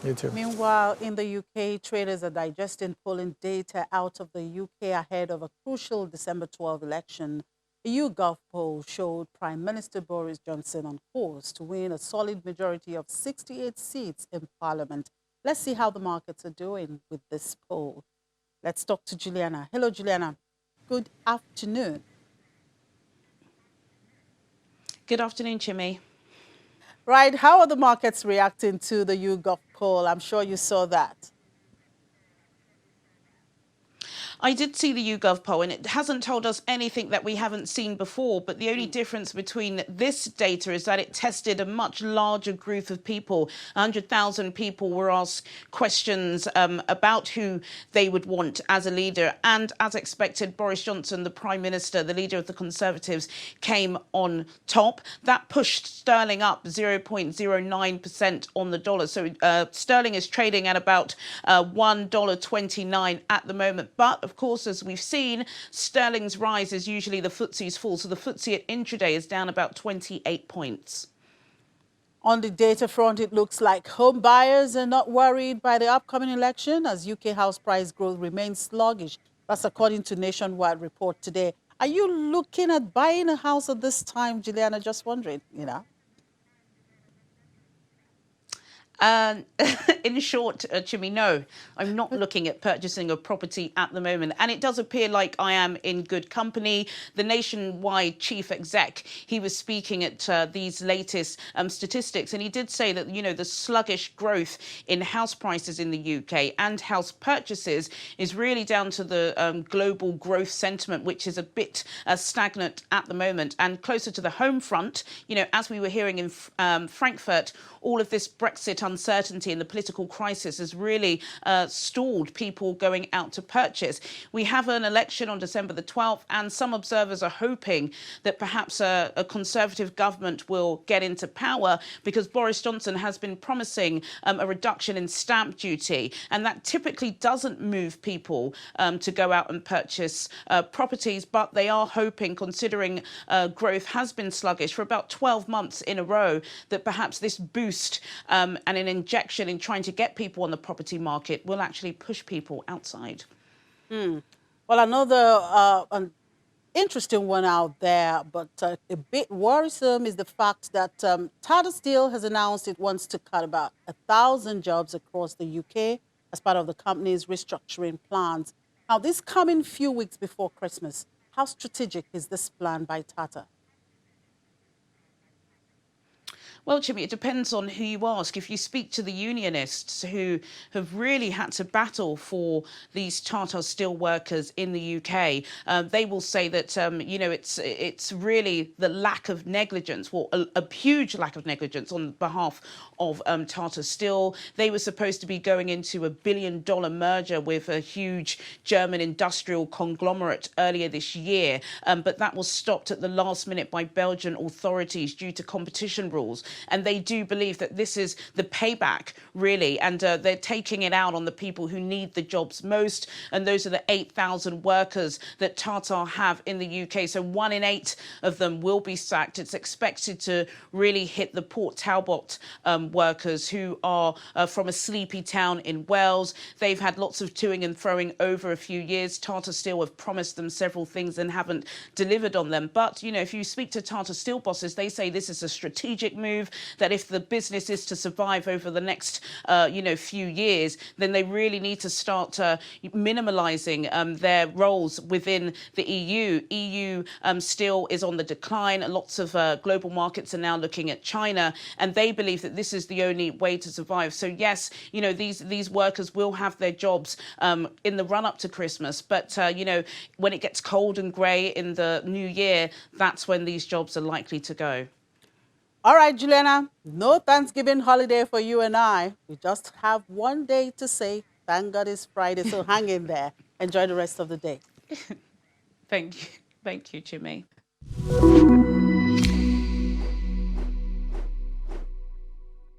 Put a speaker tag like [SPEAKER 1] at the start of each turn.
[SPEAKER 1] You too.
[SPEAKER 2] Meanwhile, in the UK, traders are digesting polling data out of the UK ahead of a crucial December 12 election. A YouGov poll showed Prime Minister Boris Johnson on course to win a solid majority of 68 seats in Parliament. Let's see how the markets are doing with this poll. Let's talk to Juliana. Hello, Juliana. Good afternoon.
[SPEAKER 3] Good afternoon, Chimmy.
[SPEAKER 2] Right, how are the markets reacting to the YouGov poll? I'm sure you saw that.
[SPEAKER 3] I did see the YouGov poll, and it hasn't told us anything that we haven't seen before. But the only difference between this data is that it tested a much larger group of people. 100,000 people were asked questions about who they would want as a leader. And as expected, Boris Johnson, the Prime Minister, the leader of the Conservatives, came on top. That pushed sterling up 0.09% on the dollar. So sterling is trading at about $1.29 at the moment. But of course, as we've seen, sterling's rise is usually the FTSE's fall. So the FTSE at intraday is down about 28 points.
[SPEAKER 2] On the data front, it looks like home buyers are not worried by the upcoming election as UK house price growth remains sluggish. That's according to Nationwide report today. Are you looking at buying a house at this time, Juliana? Just wondering.
[SPEAKER 3] In short, Chimmy, no, I'm not looking at purchasing a property at the moment. And it does appear like I am in good company. The Nationwide chief exec, he was speaking at these latest statistics, and he did say that, the sluggish growth in house prices in the UK and house purchases is really down to the global growth sentiment, which is a bit stagnant at the moment. And closer to the home front, as we were hearing in Frankfurt, all of this Brexit uncertainty and the political crisis has really stalled people going out to purchase. We have an election on December the 12th, and some observers are hoping that perhaps a Conservative government will get into power because Boris Johnson has been promising a reduction in stamp duty, and that typically doesn't move people to go out and purchase properties, but they are hoping, considering growth has been sluggish for about 12 months in a row, that perhaps this boost and an injection in trying to get people on the property market will actually push people outside.
[SPEAKER 2] Well, another an interesting one out there, but a bit worrisome is the fact that Tata Steel has announced it wants to cut about 1,000 jobs across the UK as part of the company's restructuring plans. Now, this coming few weeks before Christmas, how strategic is this plan by Tata?
[SPEAKER 3] Well, Jimmy, it depends on who you ask. If you speak to the unionists who have really had to battle for these Tata Steel workers in the UK, they will say that, it's really the lack of negligence, or a huge lack of negligence on behalf of Tata Steel. They were supposed to be going into $1 billion merger with a huge German industrial conglomerate earlier this year, but that was stopped at the last minute by Belgian authorities due to competition rules. And they do believe that this is the payback, really, and they're taking it out on the people who need the jobs most, and those are the 8,000 workers that Tata have in the UK. So 1 in 8 of them will be sacked. It's expected to really hit the Port Talbot workers who are from a sleepy town in Wales. They've had lots of toing and throwing over a few years. Tata Steel have promised them several things and haven't delivered on them. But, if you speak to Tata Steel bosses, they say this is a strategic move, that if the business is to survive over the next, few years, then they really need to start minimalising their roles within the EU. EU steel is on the decline. Lots of global markets are now looking at China, and they believe that this is the only way to survive. So yes, these workers will have their jobs in the run up to Christmas, but when it gets cold and grey in the new year, that's when these jobs are likely to go.
[SPEAKER 2] All right, Juliana, no Thanksgiving holiday for you and I. We just have one day to say, thank God it's Friday, so hang in there. Enjoy the rest of the day.
[SPEAKER 3] Thank you, Jimmy.